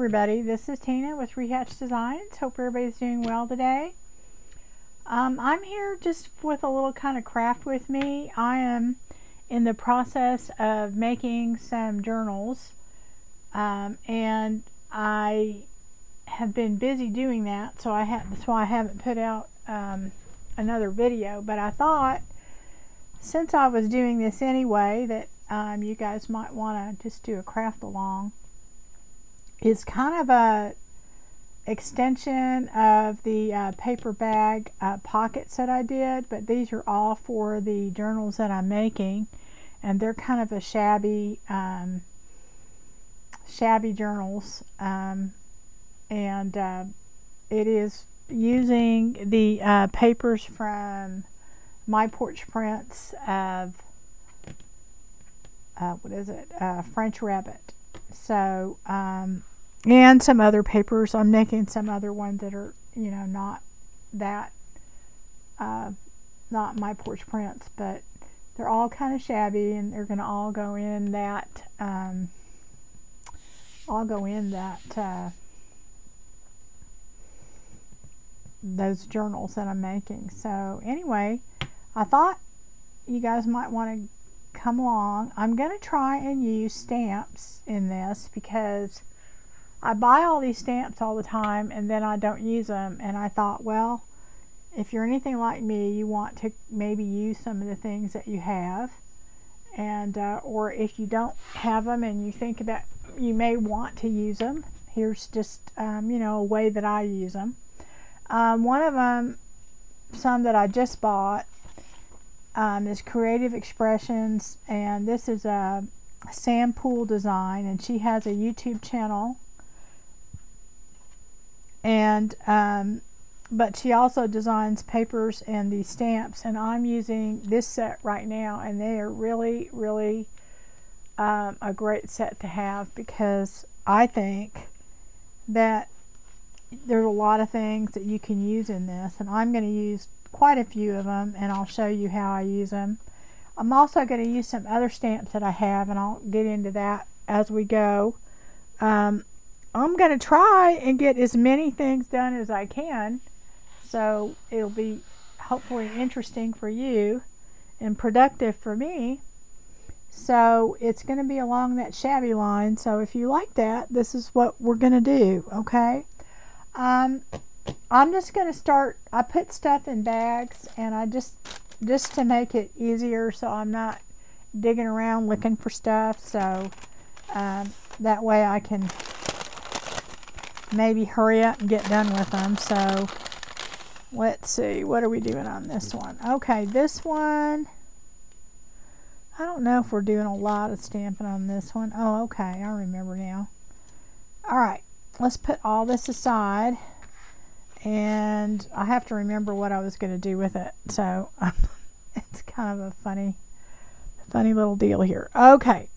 everybody, this is Tina with Rehatch Designs. Hope everybody's doing well today. I'm here just with a little kind of craft with me. I am in the process of making some journals, and I have been busy doing that, so that's why I haven't put out another video. But I thought, since I was doing this anyway, that you guys might want to just do a craft along. It's kind of a extension of the paper bag pockets that I did, but these are all for the journals that I'm making, and they're kind of a shabby journals, and it is using the papers from My Porch Prints of French Rabbit. So and some other papers. I'm making some other ones that are, you know, not My Porch Prints, but they're all kind of shabby, and they're going to all go in that those journals that I'm making. So anyway, I thought you guys might want to come along. I'm going to try and use stamps in this because I buy all these stamps all the time and then I don't use them, and I thought, well, if you're anything like me, you want to maybe use some of the things that you have, and or if you don't have them and you think about you may want to use them, here's just you know, a way that I use them. One of them, some that I just bought, is Creative Expressions, and this is a Sam Poole design, and she has a YouTube channel, and but she also designs papers and these stamps, and I'm using this set right now, and they are really a great set to have, because I think that there's a lot of things that you can use in this, and I'm going to use quite a few of them, and I'll show you how I use them. I'm also going to use some other stamps that I have, and I'll get into that as we go. I'm going to try and get as many things done as I can, so it'll be hopefully interesting for you and productive for me. So it's going to be along that shabby line, so if you like that, this is what we're going to do, okay? I'm just going to start. I put stuff in bags, and I just to make it easier, so I'm not digging around looking for stuff, so that way I can maybe hurry up and get done with them. So let's see, what are we doing on this one? Okay, this one, I don't know if we're doing a lot of stamping on this one. Oh, okay, I remember now. Alright, let's put all this aside, and I have to remember what I was going to do with it, so it's kind of a funny little deal here. Okay,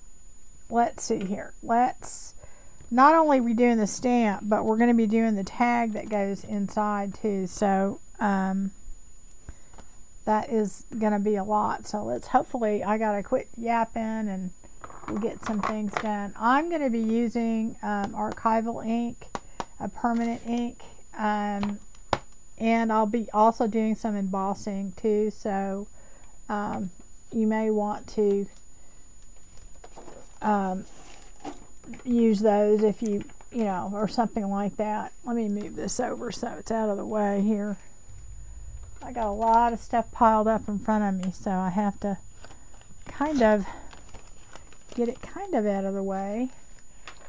let's see here. Let's not only we doing the stamp, but we're going to be doing the tag that goes inside too, so that is going to be a lot. So let's hopefully, I got to quit yapping and we'll get some things done. I'm going to be using archival ink, a permanent ink, and I'll be also doing some embossing too, so you may want to use those if you know, or something like that. Let me move this over so it's out of the way here. I got a lot of stuff piled up in front of me, so I have to kind of get it kind of out of the way.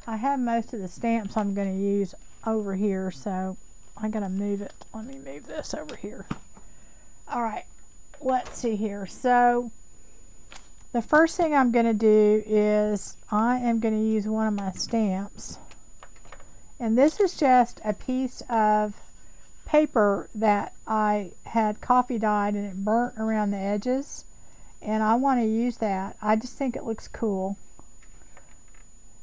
I have most of the stamps I'm going to use over here, so I'm going to move it. Let me move this over here. Alright, let's see here. So the first thing I'm going to do is I am going to use one of my stamps, and this is just a piece of paper that I had coffee dyed and it burnt around the edges, and I want to use that. I just think it looks cool.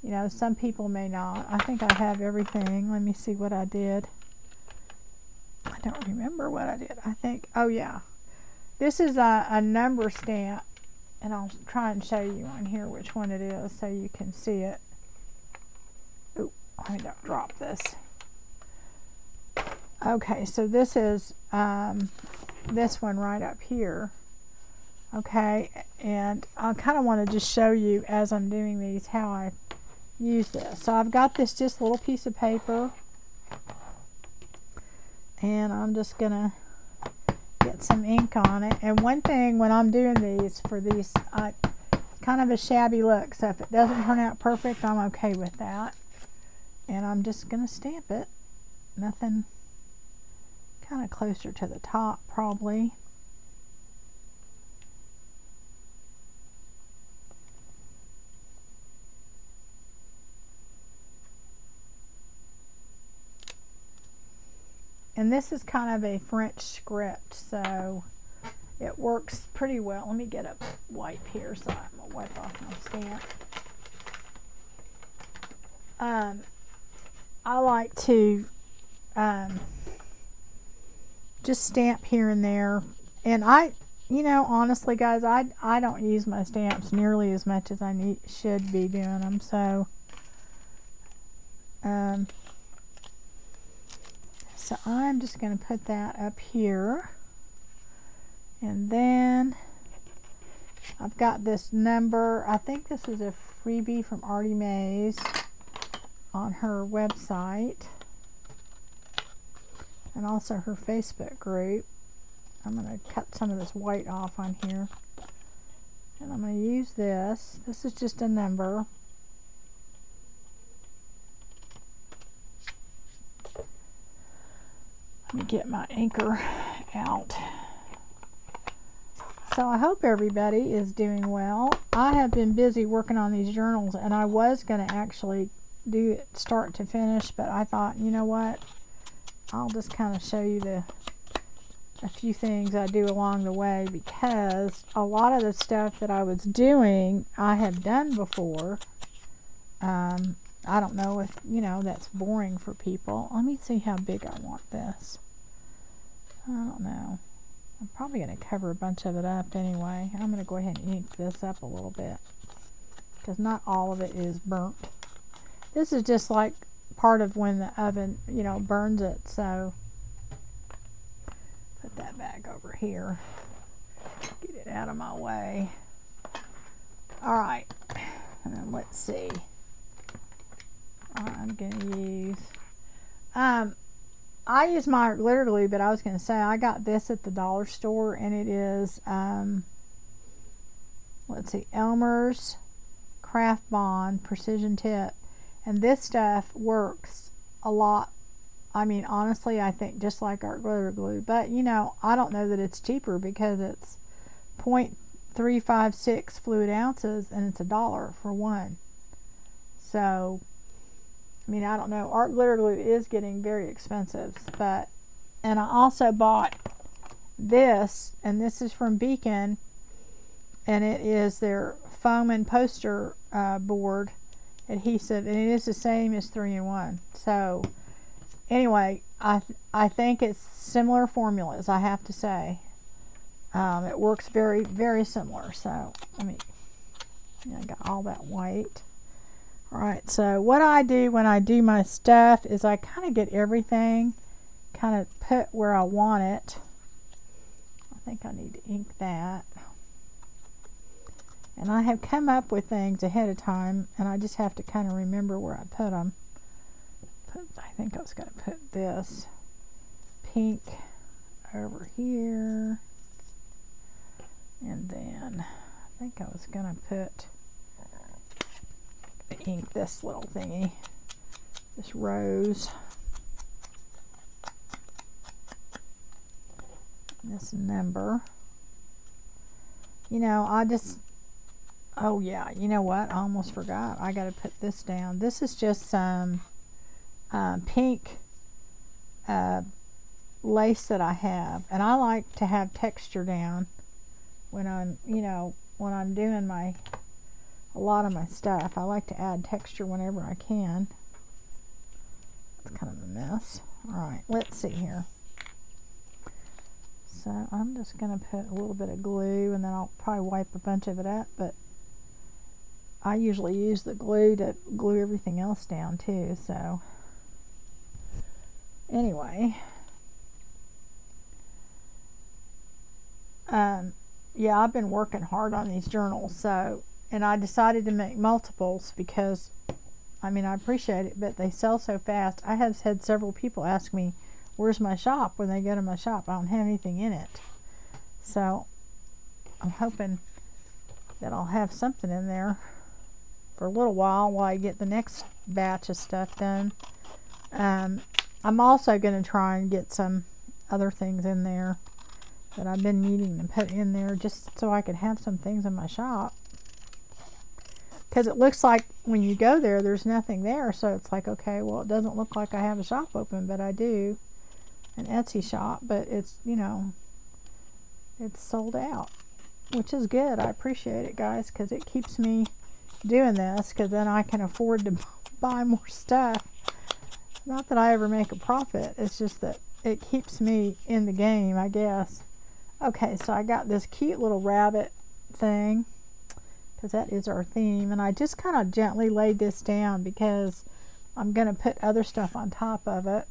You know, some people may not. I think I have everything. Let me see what I did. I don't remember what I did. I think, oh yeah, this is a number stamp, and I'll try and show you on here which one it is so you can see it. Ooh, I don't drop this. Okay, so this is this one right up here. Okay, and I kind of want to just show you as I'm doing these how I use this. So I've got this just little piece of paper, and I'm just gonna get some ink on it. And one thing when I'm doing these for these, it's kind of a shabby look, so if it doesn't turn out perfect, I'm okay with that. And I'm just gonna stamp it. Nothing, kind of closer to the top probably. And this is kind of a French script, so it works pretty well. Let me get a wipe here so I'm going to wipe off my stamp. I like to just stamp here and there. And you know, honestly guys, I don't use my stamps nearly as much as I should be doing them. So, so I'm just going to put that up here. And then I've got this number. I think this is a freebie from Artie Mays on her website. And also her Facebook group. I'm going to cut some of this white off on here. And I'm going to use this. This is just a number. Let me get my anchor out. So I hope everybody is doing well. I have been busy working on these journals, and I was going to actually do it start to finish, but I thought, you know what? I'll just kind of show you a few things I do along the way, because a lot of the stuff that I was doing I have done before. I don't know if, you know, that's boring for people. Let me see how big I want this. I don't know. I'm probably going to cover a bunch of it up anyway. I'm going to go ahead and ink this up a little bit, because not all of it is burnt. This is just like part of when the oven, you know, burns it. So put that back over here. Get it out of my way. All right. And then let's see. I'm going to use, I use my glitter glue, but I was going to say I got this at the dollar store, and it is, let's see, Elmer's Craft Bond Precision Tip. And this stuff works a lot. I mean, honestly, I think just like our glitter glue. But, you know, I don't know that it's cheaper, because it's 0.356 fluid ounces, and it's $1 for one. So, I mean, I don't know. Art glitter glue is getting very expensive. But, and I also bought this, and this is from Beacon, and it is their foam and poster board adhesive, and it is the same as 3-in-1. So anyway, I think it's similar formulas, I have to say. It works very, very similar. So let me, I got all that white. All right, so what I do when I do my stuff is I kind of get everything kind of put where I want it. I think I need to ink that. And I have come up with things ahead of time, and I just have to kind of remember where I put them. I think I was going to put this pink over here. And then I think I was going to put, ink this little thingy, this rose. This number. You know, I just, oh yeah, you know what? I almost forgot. I got to put this down. This is just some pink lace that I have, and I like to have texture down when I'm, you know, when I'm doing a lot of my stuff. I like to add texture whenever I can. It's kind of a mess. All right, let's see here. So I'm just going to put a little bit of glue, and then I'll probably wipe a bunch of it up, but I usually use the glue to glue everything else down too, so anyway. Yeah, I've been working hard on these journals, so, and I decided to make multiples because, I mean, I appreciate it, but they sell so fast. I have had several people ask me, where's my shop? When they go to my shop, I don't have anything in it. So, I'm hoping that I'll have something in there for a little while I get the next batch of stuff done. I'm also going to try and get some other things in there that I've been needing to put in there just so I could have some things in my shop. Because it looks like when you go there, there's nothing there. So it's like, okay, well, it doesn't look like I have a shop open, but I do. An Etsy shop, but it's, you know, it's sold out, which is good. I appreciate it, guys, because it keeps me doing this, because then I can afford to buy more stuff. Not that I ever make a profit, it's just that it keeps me in the game, I guess. Okay, so I got this cute little rabbit thing, because that is our theme, and I just kind of gently laid this down because I'm going to put other stuff on top of it.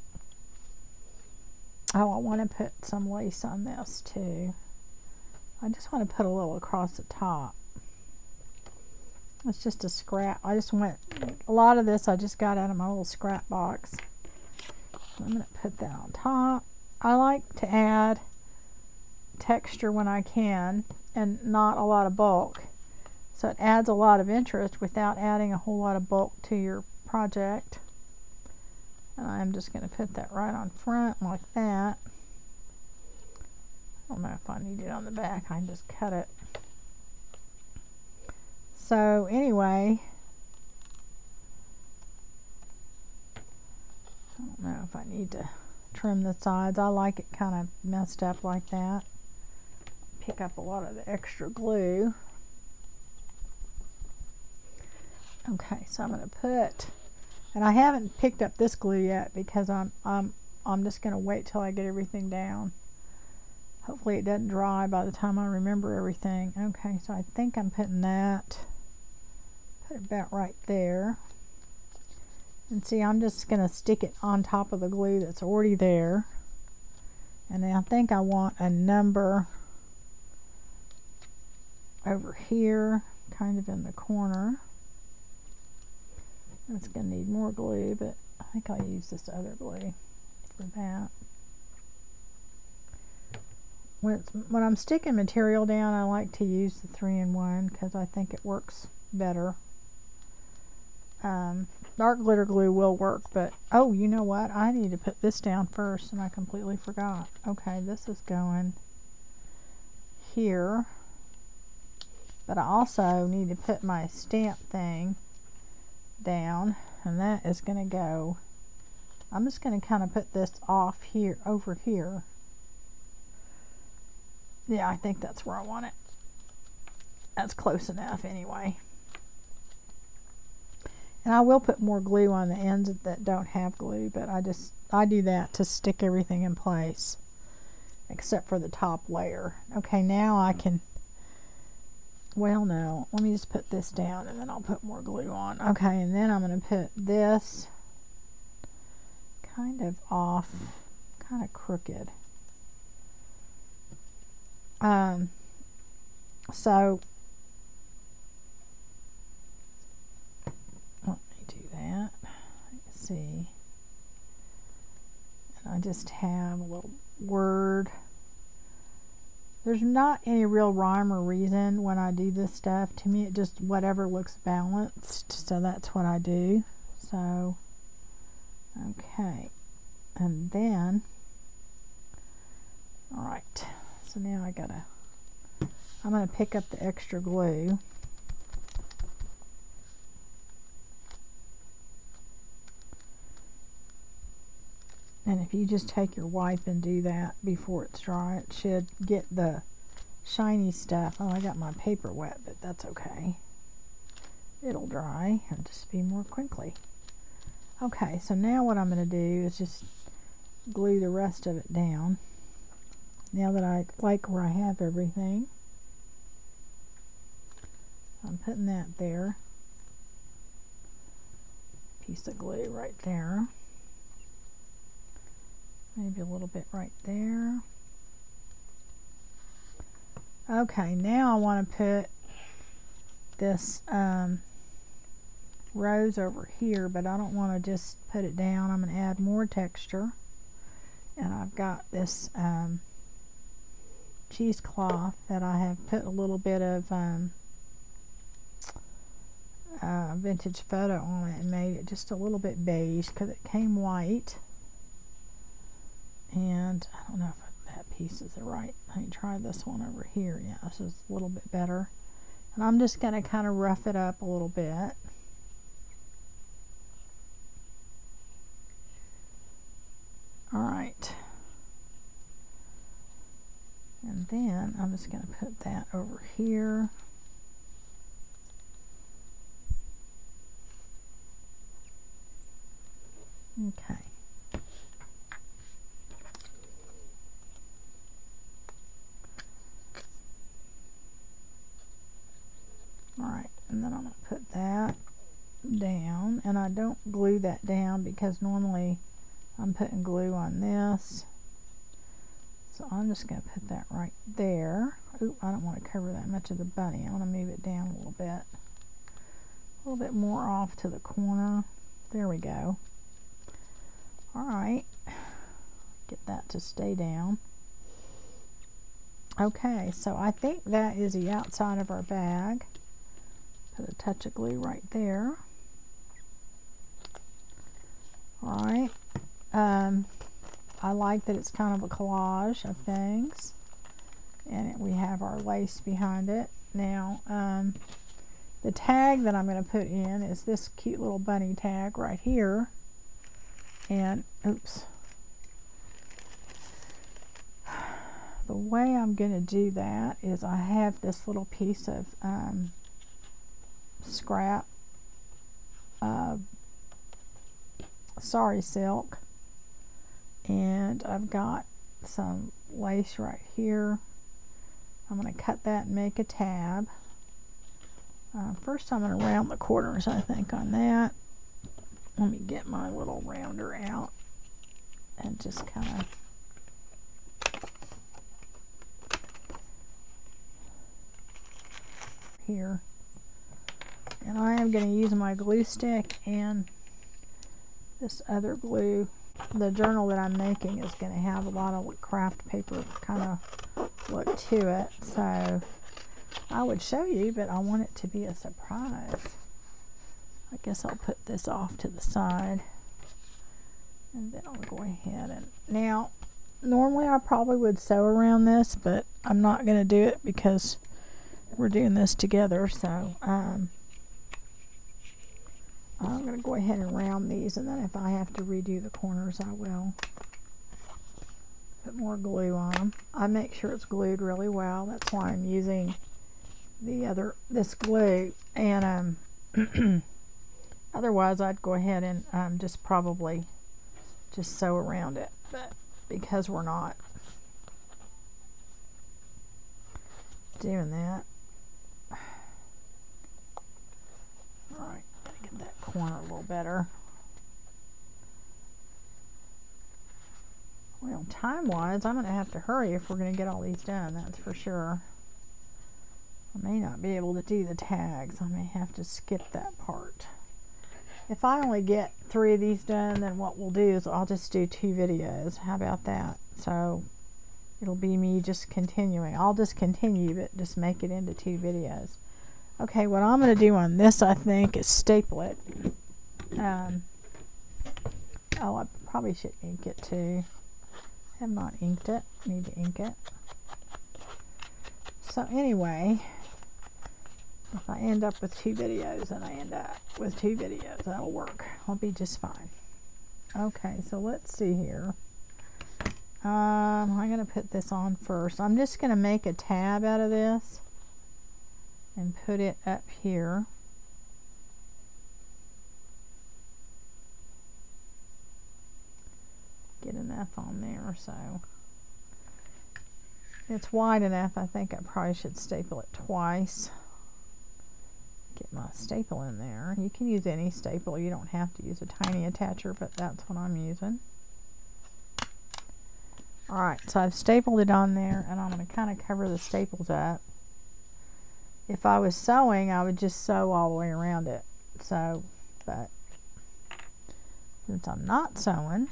Oh, I want to put some lace on this too. I just want to put a little across the top. It's just a scrap. I just went, a lot of this I just got out of my little scrap box. I'm going to put that on top. I like to add texture when I can and not a lot of bulk. So it adds a lot of interest without adding a whole lot of bulk to your project. And I'm just going to put that right on front like that. I don't know if I need it on the back. I can just cut it. So anyway, I don't know if I need to trim the sides. I like it kind of messed up like that. Pick up a lot of the extra glue. Okay, so I'm going to put, and I haven't picked up this glue yet because I'm just going to wait till I get everything down. Hopefully it doesn't dry by the time I remember everything. Okay, so I think I'm putting that, put it about right there. And see, I'm just going to stick it on top of the glue that's already there. And I think I want a number over here, kind of in the corner. That's going to need more glue, but I think I'll use this other glue for that. When I'm sticking material down, I like to use the 3-in-1 because I think it works better. Dark glitter glue will work, but oh, you know what? I need to put this down first, and I completely forgot. Okay, this is going here, but I also need to put my stamp thing down, and that is going to go, I'm just going to kind of put this off here, over here. Yeah, I think that's where I want it. That's close enough anyway. And I will put more glue on the ends that don't have glue, but I do that to stick everything in place, except for the top layer. Okay, now I can, well, no, let me just put this down and then I'll put more glue on. Okay, and then I'm going to put this kind of off, kind of crooked. So let me do that. Let's see. And I just have a little word. There's not any real rhyme or reason when I do this stuff. To me, it just whatever looks balanced. So that's what I do. So, okay. And then, all right. So now I'm going to pick up the extra glue. And if you just take your wipe and do that before it's dry, it should get the shiny stuff. Oh, I got my paper wet, but that's okay. It'll dry and just be more crinkly. Okay, so now what I'm going to do is just glue the rest of it down. Now that I like where I have everything, I'm putting that there. piece of glue right there. Maybe a little bit right there. Okay, now I want to put this rose over here, but I don't want to just put it down. I'm going to add more texture. And I've got this cheesecloth that I have put a little bit of vintage photo on it and made it just a little bit beige because it came white. And I don't know if that piece is right. Let me try this one over here. Yeah, this is a little bit better. And I'm just going to kind of rough it up a little bit. Alright. And then I'm just going to put that over here. Okay. Alright, and then I'm going to put that down, and I don't glue that down because normally I'm putting glue on this. So I'm just going to put that right there. Ooh, I don't want to cover that much of the bunny. I want to move it down a little bit more off to the corner. There we go. Alright, get that to stay down. Okay, so I think that is the outside of our bag. Put a touch of glue right there. Alright, I like that it's kind of a collage of things. And we have our lace behind it. Now, the tag that I'm going to put in is this cute little bunny tag right here. And, oops. The way I'm going to do that is I have this little piece of scrap sari silk, and I've got some lace right here. I'm going to cut that and make a tab. First I'm going to round the corners, I think, on that. Let me get my little rounder out and just kind of here. And I am going to use my glue stick and this other glue. The journal that I'm making is going to have a lot of craft paper kind of look to it. So I would show you, but I want it to be a surprise. I guess I'll put this off to the side, and then I'll go ahead and, now normally I probably would sew around this, but I'm not going to do it because we're doing this together. So I'm going to go ahead and round these, and then if I have to redo the corners, I will. Put more glue on them. I make sure it's glued really well. That's why I'm using this glue, and otherwise I'd go ahead and just probably just sew around it, but because we're not doing that. Alright, gotta get that corner a little better. Well, time-wise, I'm going to have to hurry if we're going to get all these done, that's for sure. I may not be able to do the tags. I may have to skip that part. If I only get 3 of these done, then what we'll do is I'll just do 2 videos. How about that? So it'll be me just continuing. I'll just continue, but just make it into 2 videos. Okay, what I'm going to do on this, I think, is staple it. Oh, I probably should ink it too. Have not inked it. Need to ink it. So anyway, if I end up with 2 videos, then I end up with 2 videos. That'll work. I'll be just fine. Okay, so let's see here. I'm going to put this on first. I'm just going to make a tab out of this and put it up here. Get enough on there, so it's wide enough. I think I probably should staple it twice Get my staple in there. You can use any staple. You don't have to use a tiny attacher, but that's what I'm using. Alright, so I've stapled it on there, and I'm going to kind of cover the staples up. If I was sewing, I would just sew all the way around it. So, but since I'm not sewing,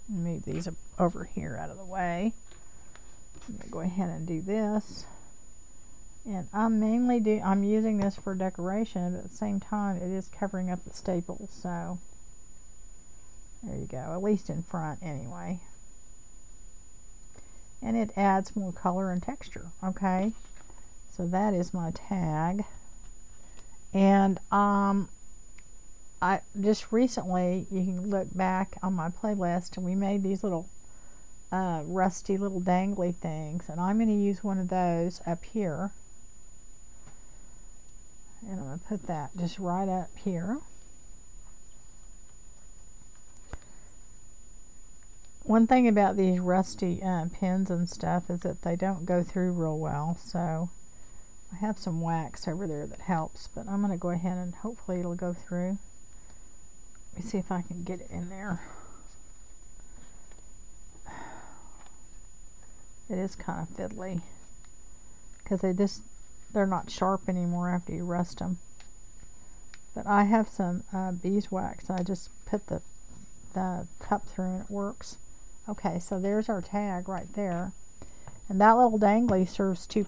move these over here out of the way. I'm going to go ahead and do this. And I'm using this for decoration, but at the same time it is covering up the staples, so there you go, at least in front anyway. And it adds more color and texture. Okay, so that is my tag. And I just recently, you can look back on my playlist, and we made these little rusty little dangly things, and I'm going to use one of those up here. And I'm going to put that just right up here. One thing about these rusty pins and stuff is that they don't go through real well. So I have some wax over there that helps, but I'm going to go ahead and hopefully it'll go through. Let me see if I can get it in there. It is kind of fiddly because they're not sharp anymore after you rust them. But I have some beeswax. I just put the cup through and it works. Okay, so there's our tag right there. And that little dangly serves two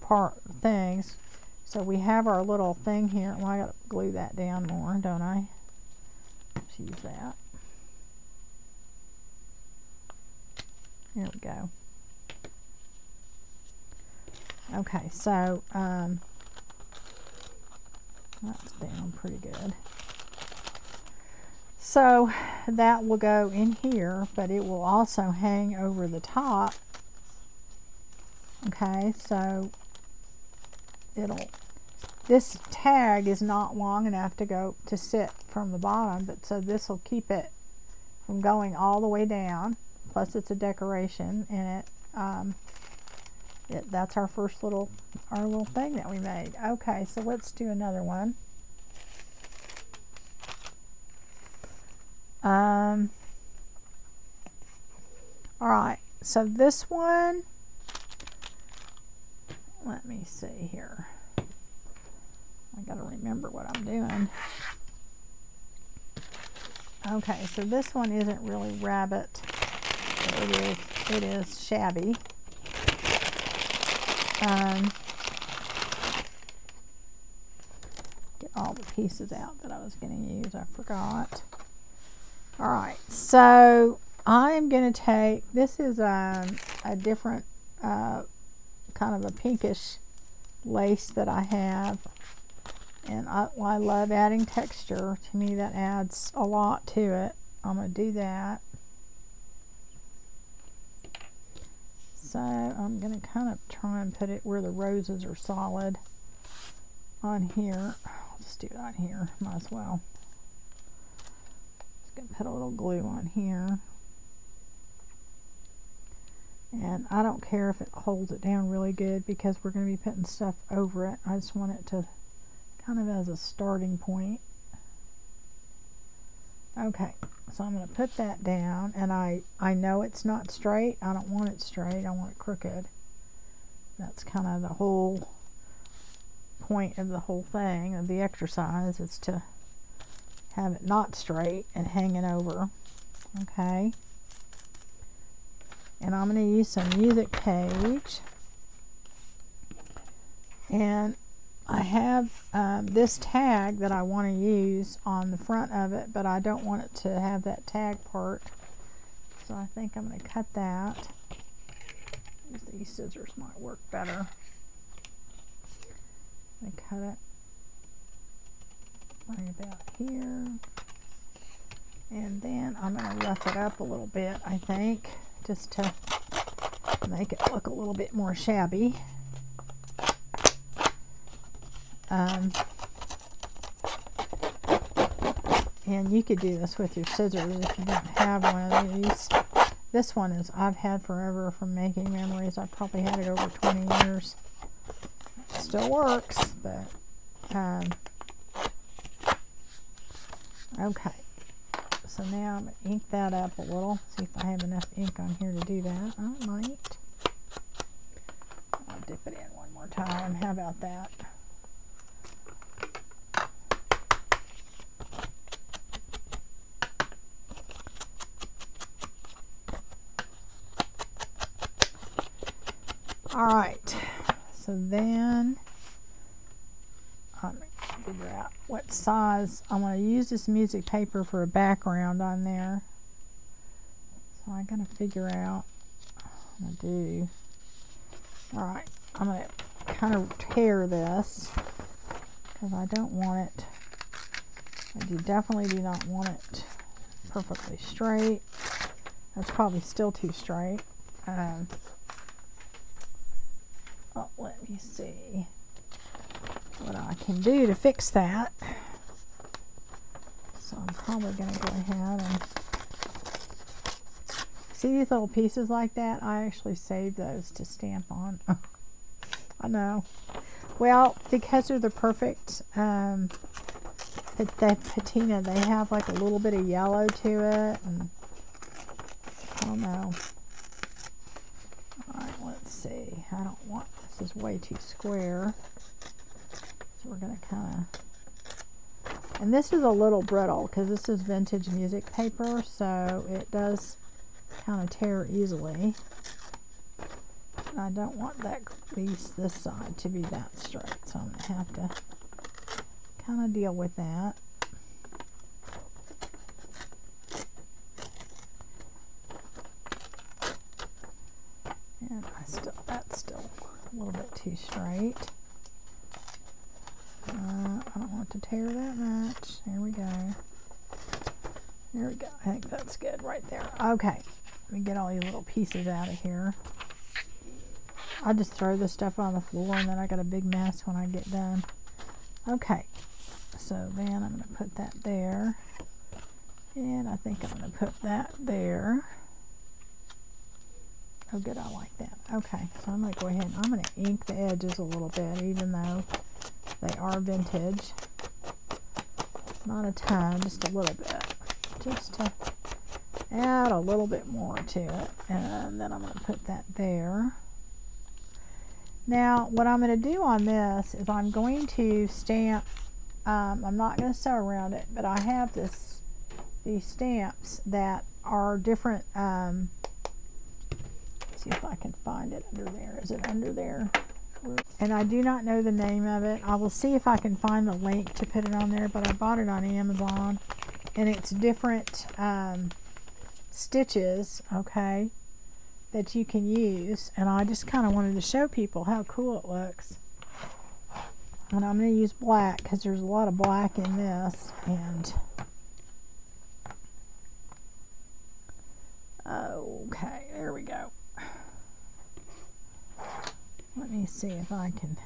things. So we have our little thing here. Well, I gotta glue that down more, don't I? Let's use that. There we go. Okay, so that's down pretty good. So that will go in here, but it will also hang over the top. Okay, so this tag is not long enough to sit from the bottom, but so this will keep it from going all the way down. Plus it's a decoration, and that's our first little thing that we made. Okay, so let's do another one. Alright, so this one, let me see here. I gotta remember what I'm doing. Okay, so this one isn't really rabbit. It is shabby. Get all the pieces out that I was going to use. I forgot. Alright, so I'm going to take, this is a different kind of a pinkish lace that I have. And I love adding texture. To me, that adds a lot to it. I'm going to do that. So I'm going to kind of try and put it where the roses are solid on here. I'll just do it on here. Might as well. Just going to put a little glue on here. And I don't care if it holds it down really good because we're going to be putting stuff over it. I just want it to kind of as a starting point. Okay, so I'm going to put that down, and I know it's not straight. I don't want it straight. I want it crooked. That's kind of the whole point of the whole thing, of the exercise, is to have it not straight and hanging over. Okay. And I'm going to use some music page. And I have this tag that I want to use on the front of it, but I don't want it to have that tag part. So I think I'm going to cut that. These scissors might work better. I cut it right about here. And then I'm going to rough it up a little bit, I think, just to make it look a little bit more shabby. And you could do this with your scissors if you don't have one of these. This one is I've had forever from Making Memories. I've probably had it over 20 years. It still works, but Okay, so now I'm going to ink that up a little. See if I have enough ink on here to do that. I might. I'll dip it in one more time. How about that? All right, so then I'm going to figure out what size. I want to use this music paper for a background on there. So I got to figure out what I'm going to do. All right, I'm going to kind of tear this because I don't want it. I definitely do not want it perfectly straight. That's probably still too straight. Oh, let me see what I can do to fix that. So I'm probably going to go ahead and see these little pieces like that. I actually saved those to stamp on. I know. Well, because they're the perfect the patina, they have like a little bit of yellow to it, and I don't know. All right, let's see. I don't want, this is way too square. So we're going to kind of, and this is a little brittle because this is vintage music paper, so it does kind of tear easily. And I don't want that, this side to be that straight, so I'm going to have to kind of deal with that. And that's still a little bit too straight. I don't want to tear that much. There we go. There we go. I think that's good right there. Okay. Let me get all these little pieces out of here. I'll just throw this stuff on the floor and then I got a big mess when I get done. Okay. So then I'm going to put that there. And I think I'm going to put that there. Oh good, I like that. Okay, so I'm going to go ahead and I'm going to ink the edges a little bit, even though they are vintage. Not a ton, just a little bit. Just to add a little bit more to it. And then I'm going to put that there. Now, what I'm going to do on this is I'm going to stamp, I'm not going to sew around it, but I have these stamps that are different. See if I can find it under there. Is it under there? And I do not know the name of it. I will see if I can find the link to put it on there, but I bought it on Amazon, and it's different stitches, okay, that you can use, and I just kind of wanted to show people how cool it looks. And I'm going to use black because there's a lot of black in this, and okay, there we go. Let me see if I can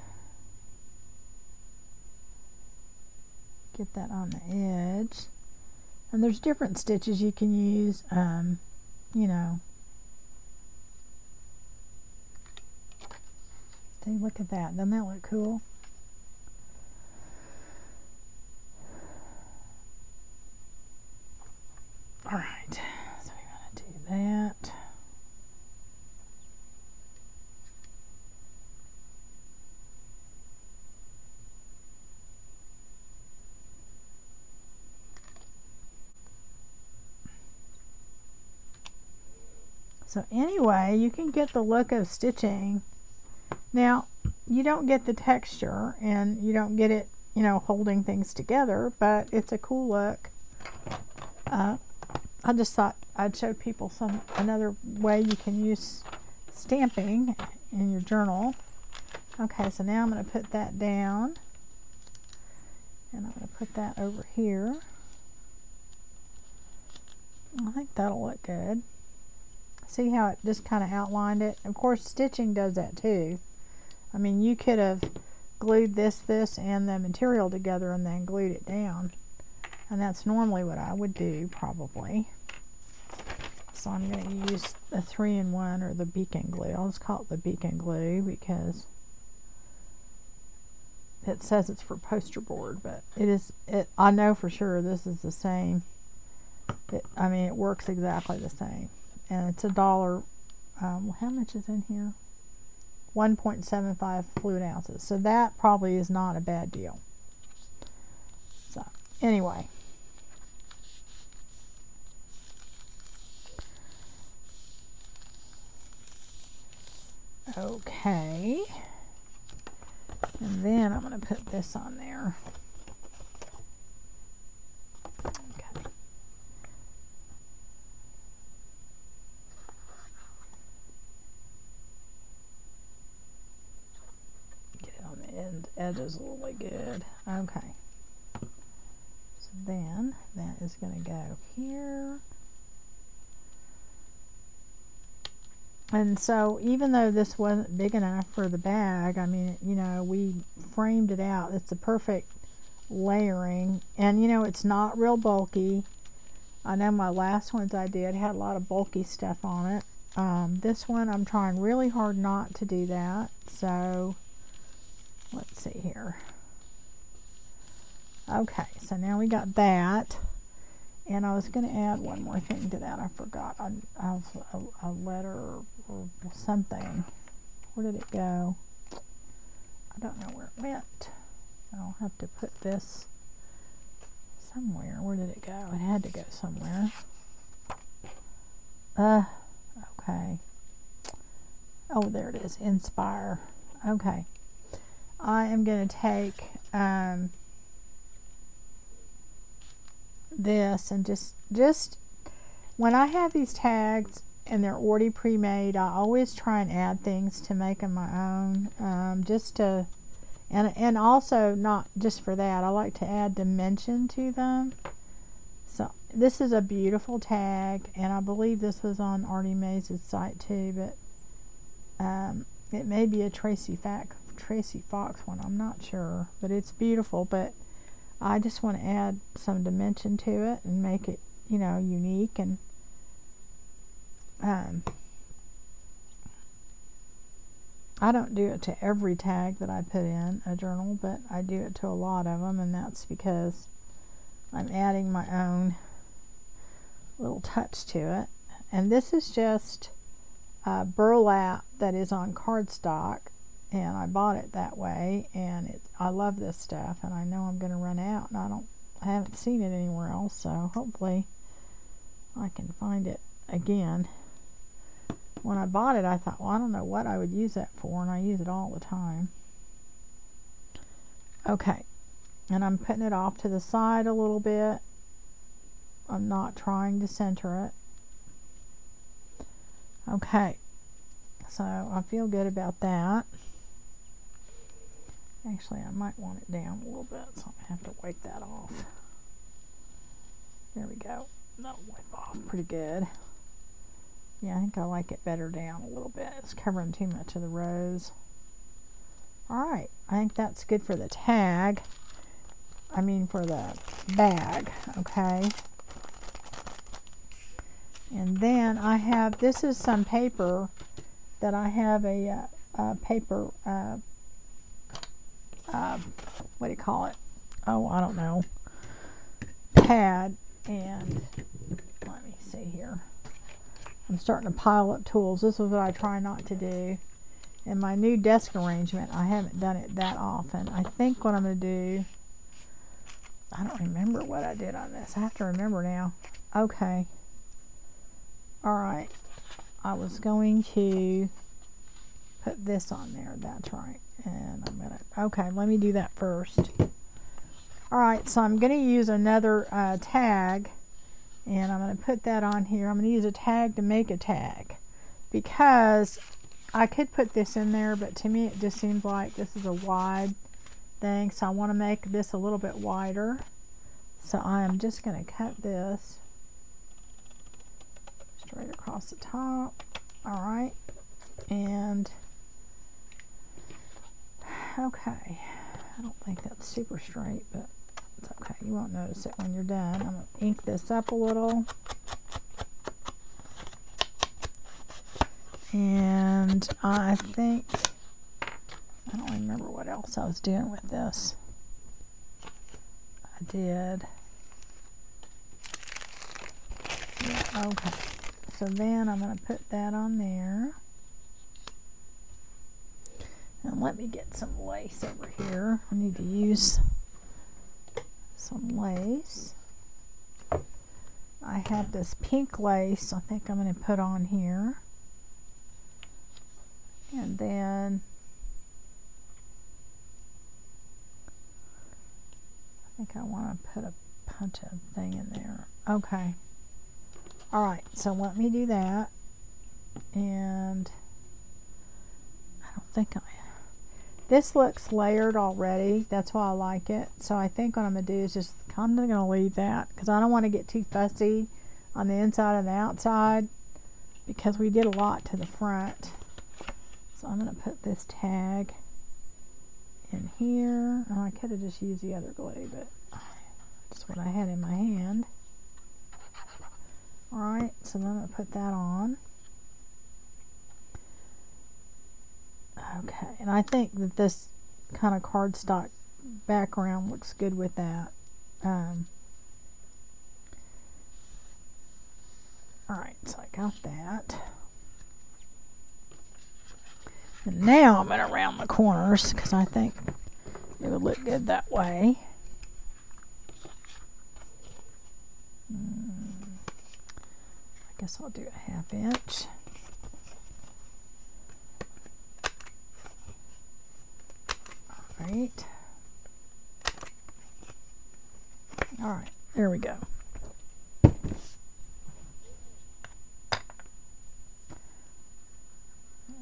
get that on the edge. And there's different stitches you can use, you know. See, look at that. Doesn't that look cool? All right, so we're going to do that. So anyway, you can get the look of stitching. Now, you don't get the texture and you don't get it, you know, holding things together, but it's a cool look. I just thought I'd show people another way you can use stamping in your journal. Okay, so now I'm going to put that down, and I'm going to put that over here. I think that'll look good. See how it just kind of outlined it? Of course, stitching does that too. I mean, you could have glued this, and the material together and then glued it down. And that's normally what I would do, probably. So I'm going to use the 3-in-1 or the beacon glue. I'll just call it the beacon glue because it says it's for poster board, but it is, I know for sure this is the same. I mean, it works exactly the same. And it's $1. How much is in here? 1.75 fluid ounces. So that probably is not a bad deal. So, anyway. Okay. And then I'm going to put this on there. Okay. Get it on the edges a little bit good. Okay. So then that is going to go here. And so even though this wasn't big enough for the bag, I mean, you know, we framed it out. It's the perfect layering. And, you know, it's not real bulky. I know my last ones I did had a lot of bulky stuff on it. This one, I'm trying really hard not to do that. So, let's see here. Okay, so now we got that. And I was going to add one more thing to that. I forgot. A letter or something. Where did it go? I don't know where it went. I'll have to put this somewhere. Where did it go? It had to go somewhere. Okay. Oh, there it is. Inspire. Okay. I am going to take this and just when I have these tags and they're already pre-made, I always try and add things to make them my own, just to, and also not just for that, I like to add dimension to them. So this is a beautiful tag, and I believe this was on Artie Mays' site too, but it may be a Tracy Fox one, I'm not sure, but it's beautiful. But I just want to add some dimension to it and make it, you know, unique. And I don't do it to every tag that I put in a journal, but I do it to a lot of them, and that's because I'm adding my own little touch to it. And this is just burlap that is on cardstock, and I bought it that way, and I love this stuff, and I know I'm going to run out, and I haven't seen it anywhere else, so hopefully I can find it again. When I bought it, I thought, well, I don't know what I would use that for, and I use it all the time. Okay, and I'm putting it off to the side a little bit. I'm not trying to center it. Okay, so I feel good about that. Actually, I might want it down a little bit, so I'm going to have to wipe that off. There we go. That'll wipe off pretty good. Yeah, I think I like it better down a little bit. It's covering too much of the rows. Alright, I think that's good for the tag. I mean for the bag, okay? And then I have, this is some paper that I have a paper, what do you call it? Oh, I don't know. Pad, and let me see here. I'm starting to pile up tools. This is what I try not to do. In my new desk arrangement, I haven't done it that often. I think what I'm going to do, I don't remember what I did on this. I have to remember now. Okay. Alright. I was going to put this on there. That's right. And I'm going to, okay, let me do that first. Alright, so I'm going to use another tag, and I'm going to put that on here. I'm going to use a tag to make a tag, because I could put this in there, but to me it just seems like this is a wide thing, so I want to make this a little bit wider. So I am just going to cut this straight across the top. Alright, and okay, I don't think that's super straight, but it's okay. You won't notice it when you're done. I'm going to ink this up a little. And I think, I don't remember what else I was doing with this. I did. Yeah, okay. So then I'm going to put that on there. And let me get some lace over here. I need to use some lace. I have this pink lace I think I'm going to put on here. And then I think I want to put a punch-up thing in there. Okay. Alright, so let me do that. And I don't think this looks layered already. That's why I like it. So I think what I'm going to do is just kind of going to leave that because I don't want to get too fussy on the inside and the outside because we did a lot to the front. So I'm going to put this tag in here. Oh, I could have just used the other glue, but that's what I had in my hand. Alright, so then I'm going to put that on. Okay, and I think that this kind of cardstock background looks good with that. Alright, so I got that. And now I'm going to round the corners because I think it would look good that way. I guess I'll do a 1/2 inch. Alright. Alright, there we go.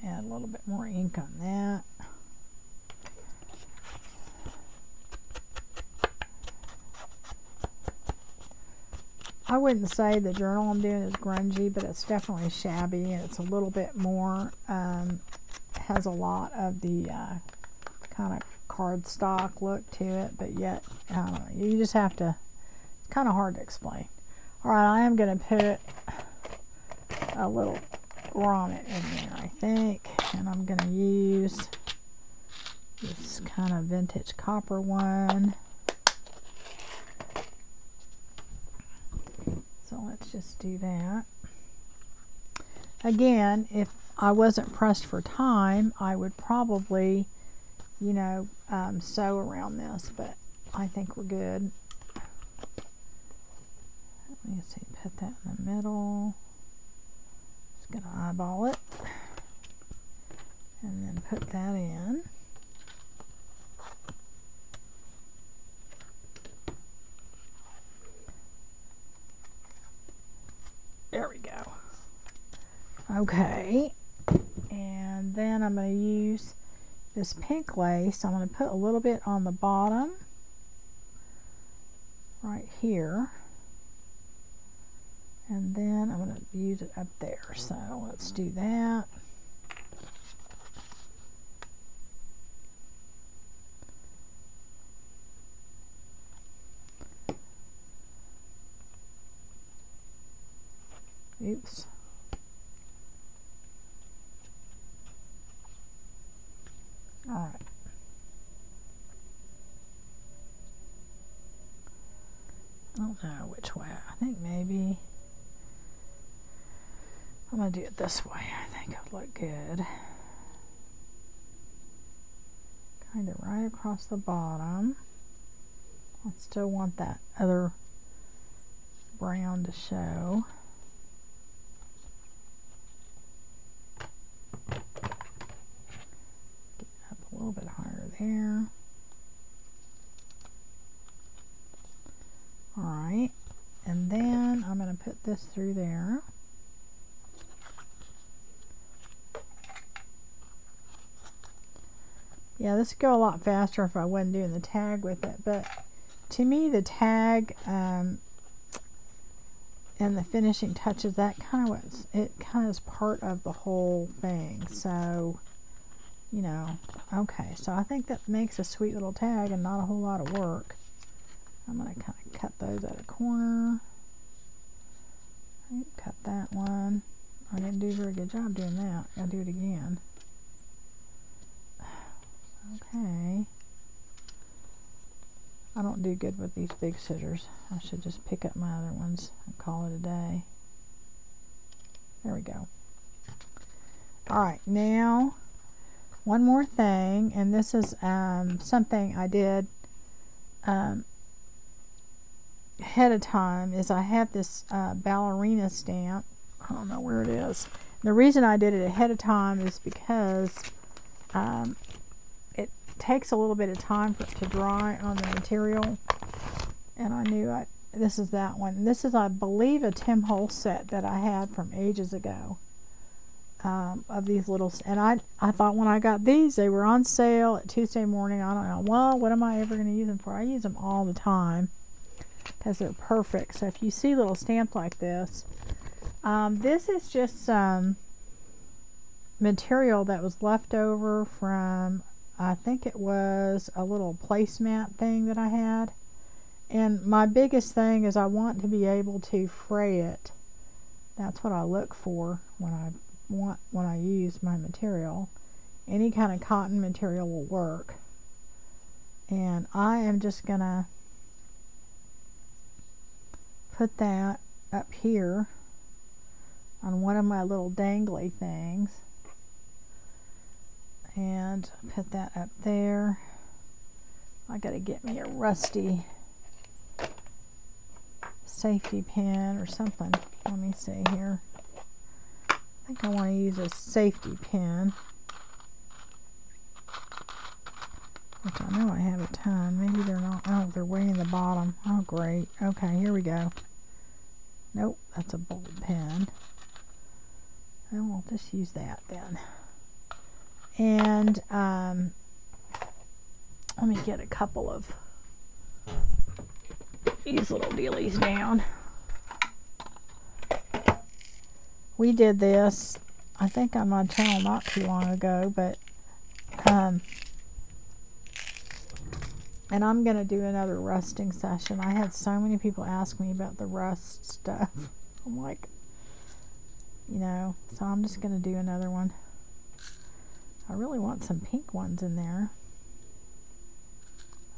Add a little bit more ink on that. I wouldn't say the journal I'm doing is grungy, but it's definitely shabby, and it's a little bit more, has a lot of the kind of cardstock look to it, but yet, I don't know, you just have to, it's kind of hard to explain. Alright, I am going to put a little grommet in there, I think, and I'm going to use this kind of vintage copper one. So let's just do that. Again, if I wasn't pressed for time, I would probably, you know, sew around this, but I think we're good. Let me see, put that in the middle. Just gonna eyeball it and then put that in. There we go. Okay, and then I'm going to use this pink lace. I'm going to put a little bit on the bottom right here, and then I'm going to use it up there. So let's do that. Oops. All right. I don't know which way. I think maybe I'm going to do it this way. I think it would look good. Kind of right across the bottom. I still want that other brown to show. Get up a little bit higher there. Alright, and then I'm going to put this through there. Yeah, this would go a lot faster if I wasn't doing the tag with it, but to me the tag and the finishing touches, that kind of is part of the whole thing. So, you know, okay, so I think that makes a sweet little tag and not a whole lot of work. I'm going to kind of cut those at a corner. Cut that one. I didn't do a very good job doing that. I'll do it again. Okay. Okay. I don't do good with these big scissors. I should just pick up my other ones and call it a day. There we go. Alright, now one more thing, and this is something I did ahead of time, is I have this ballerina stamp. I don't know where it is. The reason I did it ahead of time is because it takes a little bit of time for it to dry on the material, and I knew this is that one. This is, I believe, a Tim Holtz set that I had from ages ago, of these little, and I thought when I got these, they were on sale at Tuesday morning. I don't know, well, what am I ever going to use them for? I use them all the time because they're perfect. So if you see little stamps like this, this is just some material that was left over from, I think it was a little placemat thing that I had. And my biggest thing is I want to be able to fray it. That's what I look for when I use my material. Any kind of cotton material will work. And I am just gonna put that up here on one of my little dangly things, and put that up there. I gotta get me a rusty safety pin or something. Let me see here. I think I want to use a safety pin, which I know I have a ton. Maybe they're not. Oh, they're way in the bottom. Oh, great. Okay, here we go. Nope, that's a bold pen. And we'll just use that then. And let me get a couple of these little dealies down. We did this, I think, on my channel not too long ago, but and I'm gonna do another rusting session. I had so many people ask me about the rust stuff. I'm like, you know, so I'm just gonna do another one. I really want some pink ones in there,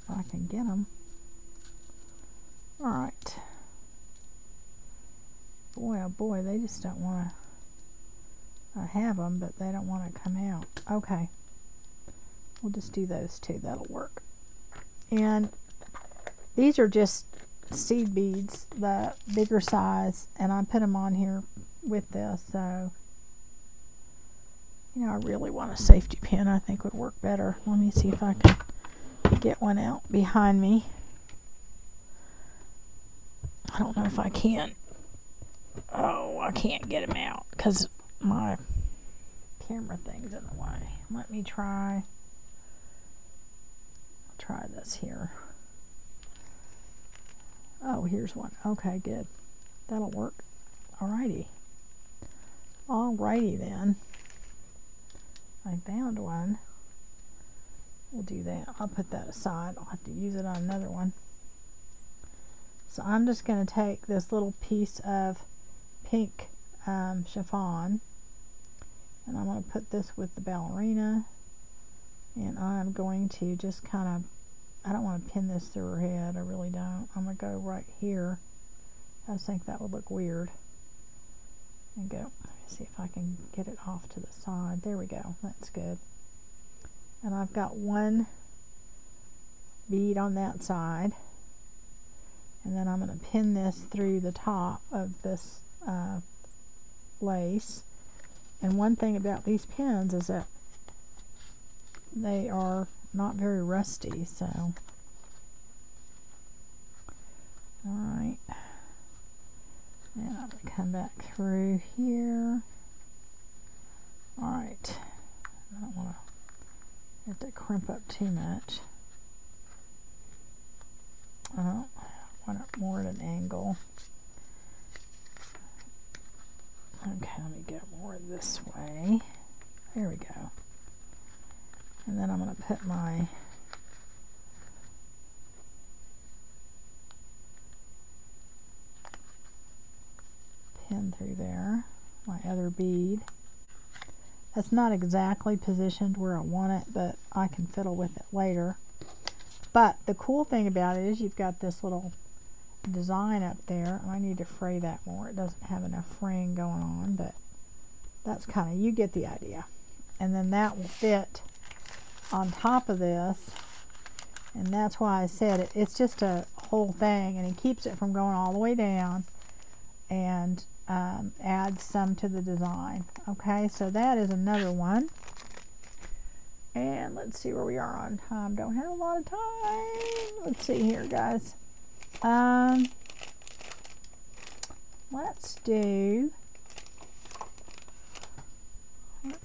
if I can get them. Alright. Boy, oh boy, they just don't want to have them, but they don't want to come out. Okay. We'll just do those two. That'll work. And these are just seed beads, the bigger size, and I put them on here with this, so, you know, I really want a safety pin. I think would work better. Let me see if I can get one out behind me. I don't know if I can. Oh, I can't get him out because my camera thing's in the way. Let me try. I'll try this here. Oh, here's one. Okay, good. That'll work. Alrighty. Alrighty then. I found one. We'll do that. I'll put that aside. I'll have to use it on another one. So I'm just going to take this little piece of pink chiffon, and I'm going to put this with the ballerina, and I'm going to just kind of, I don't want to pin this through her head, I really don't. I'm going to go right here. I just think that would look weird. And go, let me see if I can get it off to the side. There we go, that's good. And I've got one bead on that side. And then I'm going to pin this through the top of this lace. And one thing about these pins is that they are not very rusty, so. Alright. And I'm going to come back through here. Alright. I don't want to have to crimp up too much. I don't want it more at an angle. Okay, let me go more this way. There we go. And then I'm going to put my pin through there, my other bead. That's not exactly positioned where I want it, but I can fiddle with it later. But the cool thing about it is you've got this little design up there. I need to fray that more. It doesn't have enough fraying going on, but that's kind of, you get the idea. And then that will fit on top of this, and that's why I said it's just a whole thing, and it keeps it from going all the way down, and adds some to the design. Okay, so that is another one. And let's see where we are on time. Don't have a lot of time. Let's see here, guys. Let's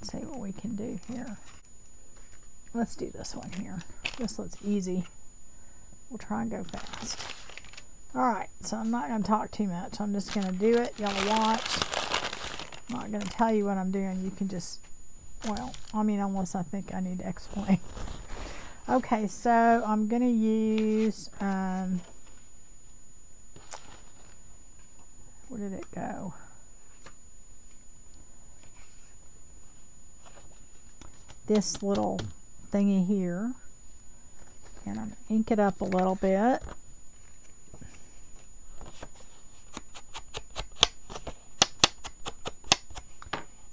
see what we can do here. Let's do this one here. This looks easy. We'll try and go fast. Alright, so I'm not going to talk too much. I'm just going to do it. Y'all watch. I'm not going to tell you what I'm doing. You can just, well, I mean, unless I think I need to explain. Okay, so I'm going to use, where did it go? This little thingy here, and I'm going to ink it up a little bit.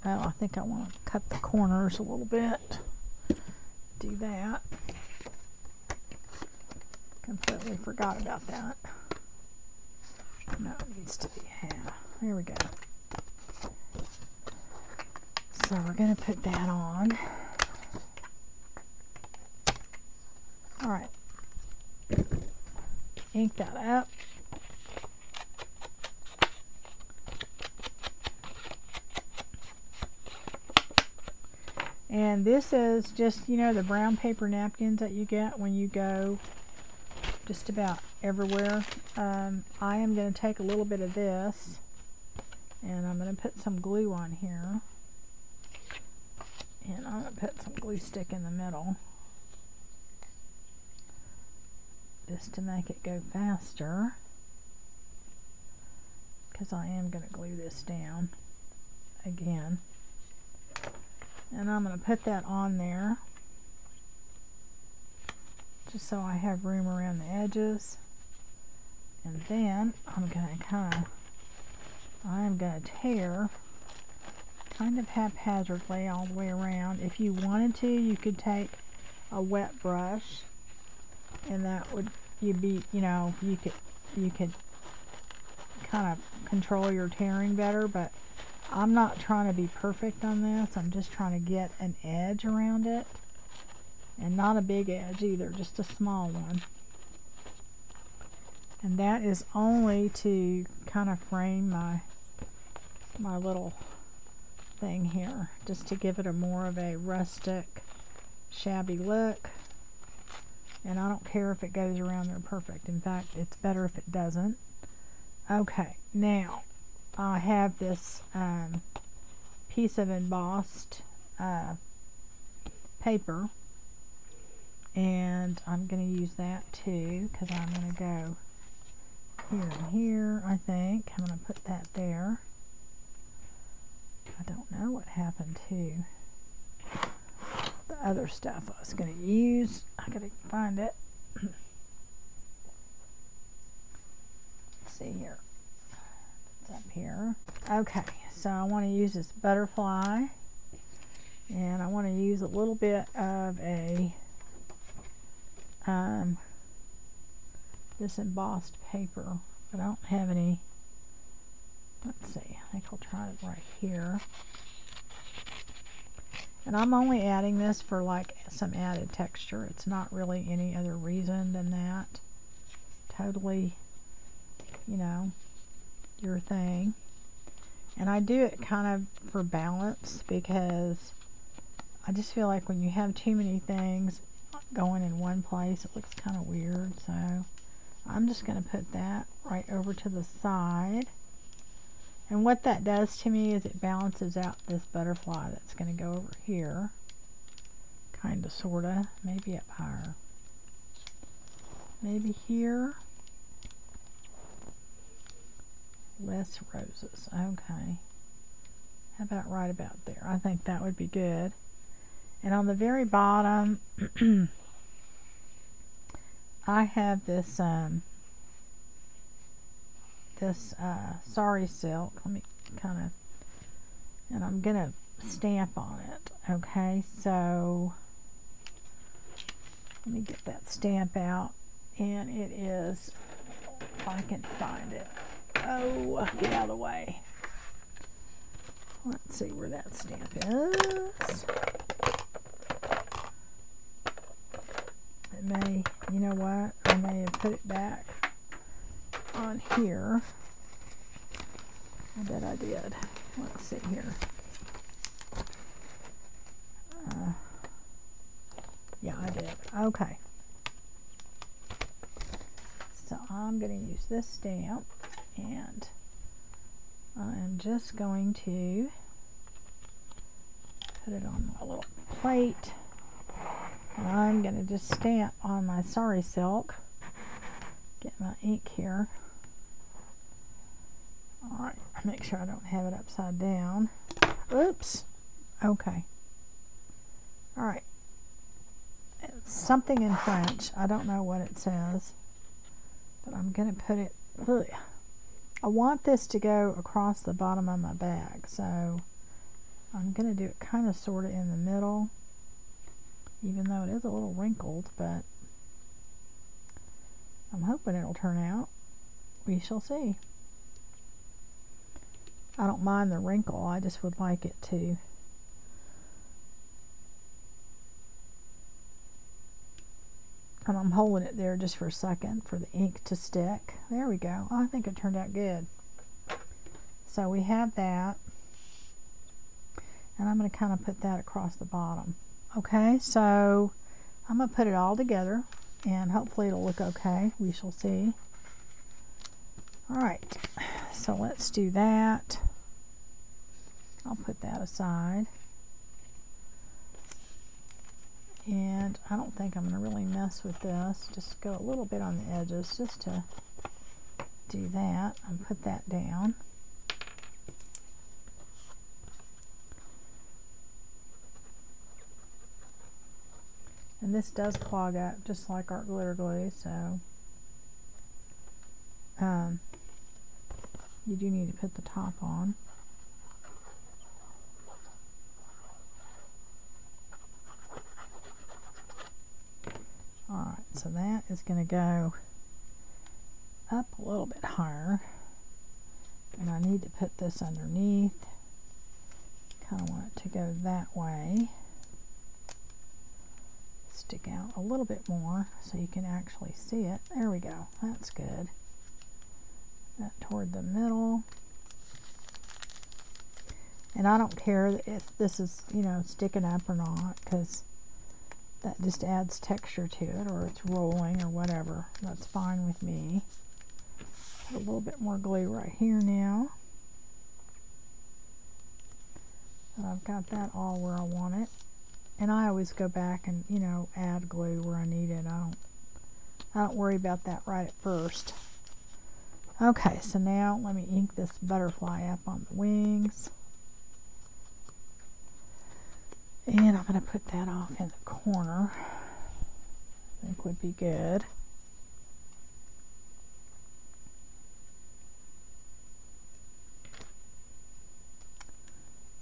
Oh, I think I want to cut the corners a little bit. Do that. Completely forgot about that. No, it needs to be half. There we go. So we're going to put that on. Alright. Ink that up. And this is just, you know, the brown paper napkins that you get when you go just about everywhere. I am going to take a little bit of this, and I'm going to put some glue on here. And I'm going to put some glue stick in the middle, just to make it go faster, because I am going to glue this down again. And I'm going to put that on there, just so I have room around the edges. And then I'm going to I'm going to tear kind of haphazardly all the way around. If you wanted to, you could take a wet brush, and that would, you could kind of control your tearing better, but I'm not trying to be perfect on this. I'm just trying to get an edge around it, and not a big edge either, just a small one. And that is only to kind of frame my little thing here, just to give it a more of a rustic, shabby look. And I don't care if it goes around there perfect. In fact, it's better if it doesn't. Okay, now I have this piece of embossed paper, and I'm going to use that too, because I'm going to go here and here. I think I'm going to put that there. I don't know what happened to the other stuff I was going to use. I gotta find it. Let's see here. It's up here. Okay, so I want to use this butterfly, and I want to use a little bit of a this embossed paper, but I don't have any. Let's see, I think I'll try it right here. And I'm only adding this for like some added texture. It's not really any other reason than that. Totally, you know, your thing. And I do it kind of for balance, because I just feel like when you have too many things going in one place, it looks kind of weird. So I'm just going to put that right over to the side. And what that does to me is it balances out this butterfly that's going to go over here. Kind of, sort of. Maybe up higher. Maybe here. Less roses. Okay. How about right about there? I think that would be good. And on the very bottom, I have this sari silk. Let me kind of, and I'm gonna stamp on it. Okay, so let me get that stamp out, and it is, if I can find it. Oh, get out of the way. Let's see where that stamp is. It may, you know what, I may have put it back on here. I bet I did. Let's see here. Yeah, I did. Okay. So I'm going to use this stamp, and I'm just going to put it on my little plate, and I'm going to just stamp on my sari silk. Get my ink here. Alright, make sure I don't have it upside down. Oops. Okay. Alright. It's something in French. I don't know what it says, but I'm going to put it, ugh. I want this to go across the bottom of my bag, so I'm going to do it kind of sort of in the middle, even though it is a little wrinkled, but I'm hoping it'll turn out. We shall see. I don't mind the wrinkle, I just would like it to and I'm holding it there just for a second for the ink to stick. There we go. Oh, I think it turned out good. So we have that, and I'm going to kind of put that across the bottom. Okay, so I'm going to put it all together, and hopefully it'll look okay. We shall see. Alright, so let's do that. I'll put that aside. And I don't think I'm going to really mess with this. Just go a little bit on the edges just to do that and put that down. And this does clog up just like our glitter glue, so you do need to put the top on. Alright, so that is going to go up a little bit higher, and I need to put this underneath. Kind of want it to go that way. Stick out a little bit more so you can actually see it. There we go. That's good. That toward the middle. And I don't care if this is, you know, sticking up or not, because that just adds texture to it, or it's rolling or whatever. That's fine with me. Put a little bit more glue right here now. And I've got that all where I want it. And I always go back and, you know, add glue where I need it. I don't worry about that right at first. Okay, so now let me ink this butterfly up on the wings. And I'm going to put that off in the corner. I think would be good.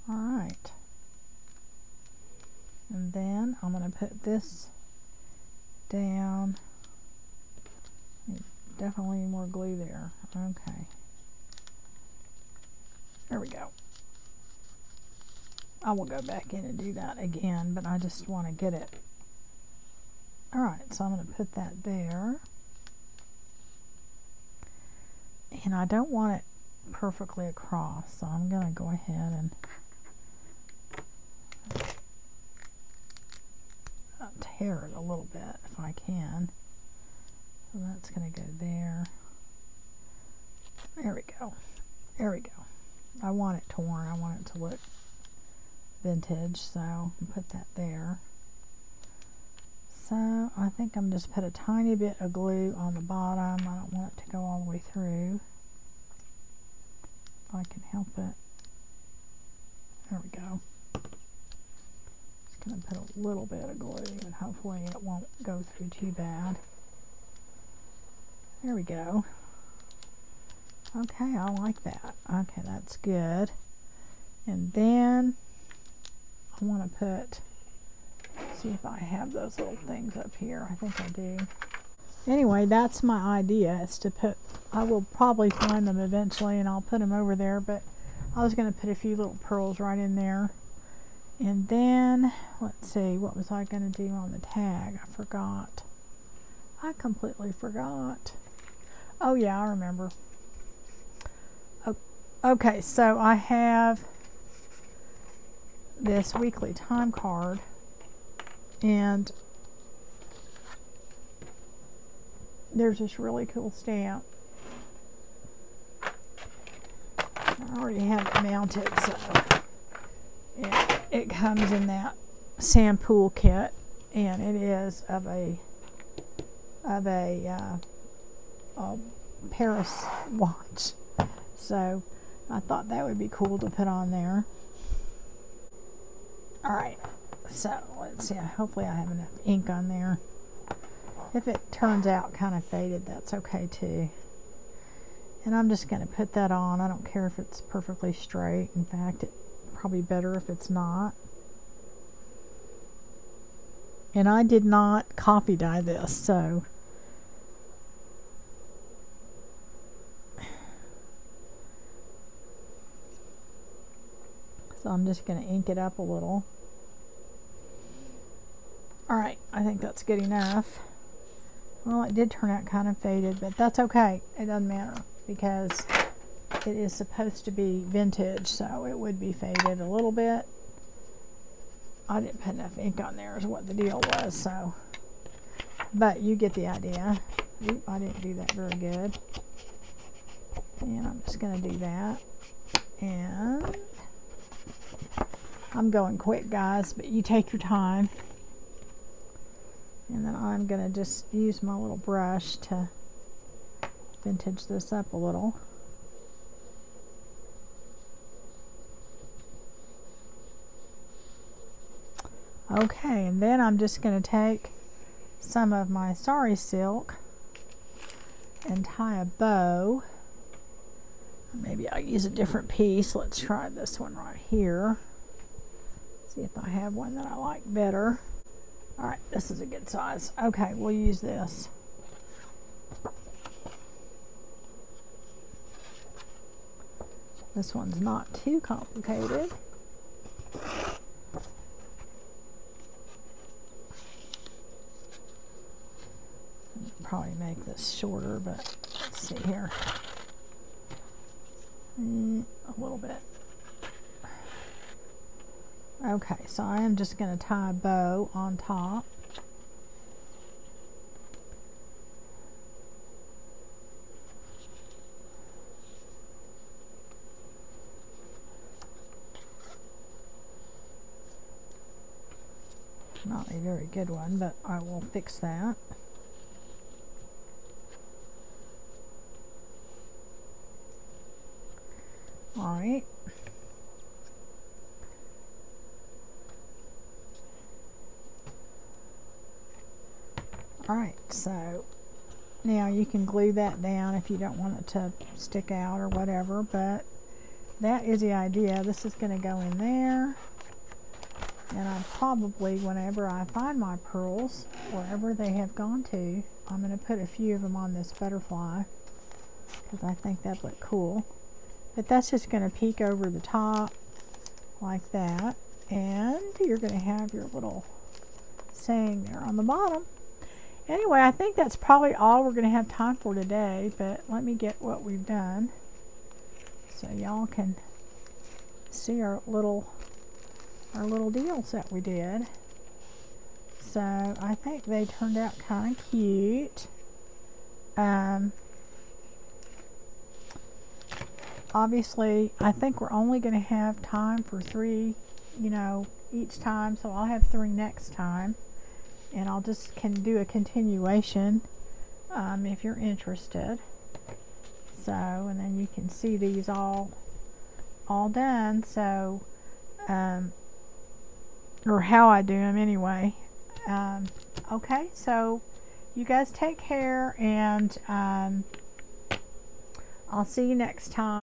Alright. And then I'm going to put this down. Definitely more glue there. Okay. There we go. I will go back in and do that again, but I just want to get it. Alright, so I'm going to put that there. And I don't want it perfectly across, so I'm going to go ahead and tear it a little bit if I can. So that's going to go there. There we go. There we go. I want it torn. I want it to look vintage, so I'll put that there. So I think I'm just put a tiny bit of glue on the bottom. I don't want it to go all the way through, if I can help it. go. Just going to put a little bit of glue and hopefully it won't go through too bad. There we go. Okay, I like that. Okay, that's good. And then I want to put, see if I have those little things up here. I think I do. Anyway, that's my idea, is to put, I will probably find them eventually and I'll put them over there, but I was going to put a few little pearls right in there. And then, let's see, what was I going to do on the tag? I forgot. I completely forgot. Oh yeah, I remember. Oh, okay, so I have this weekly time card, and there's this really cool stamp. I already have it mounted, so it comes in that sample kit, and it is of a Paris watch. So I thought that would be cool to put on there. Alright, so let's see, hopefully I have enough ink on there. If it turns out kind of faded, that's okay too. And I'm just going to put that on. I don't care if it's perfectly straight. In fact, it's probably better if it's not. And I did not copy dye this, so I'm just going to ink it up a little. Alright, I think that's good enough. Well, it did turn out kind of faded, but that's okay. It doesn't matter because it is supposed to be vintage, so it would be faded a little bit. I didn't put enough ink on there is what the deal was, so. But you get the idea. Oop, I didn't do that very good. And I'm just going to do that. And I'm going quick, guys, but you take your time. And then I'm going to just use my little brush to vintage this up a little. Okay, and then I'm just going to take some of my sari silk and tie a bow. Maybe I'll use a different piece. Let's try this one right here. See if I have one that I like better. Alright, this is a good size. Okay, we'll use this. This one's not too complicated. Probably make this shorter, but let's see here. A little bit. Okay, so I am just going to tie a bow on top. Not a very good one, but I will fix that. All right. Alright, so now you can glue that down if you don't want it to stick out or whatever, but that is the idea. This is going to go in there, and I probably, whenever I find my pearls, wherever they have gone to, I'm going to put a few of them on this butterfly because I think that'd look cool. But that's just going to peek over the top like that, and you're going to have your little saying there on the bottom. Anyway, I think that's probably all we're going to have time for today, but let me get what we've done so y'all can see our little deals that we did. So I think they turned out kind of cute. Obviously, I think we're only going to have time for 3, each time, so I'll have 3 next time. And I'll just do a continuation if you're interested. So, and then you can see these all done. So, or how I do them anyway. Okay, so you guys take care, and I'll see you next time.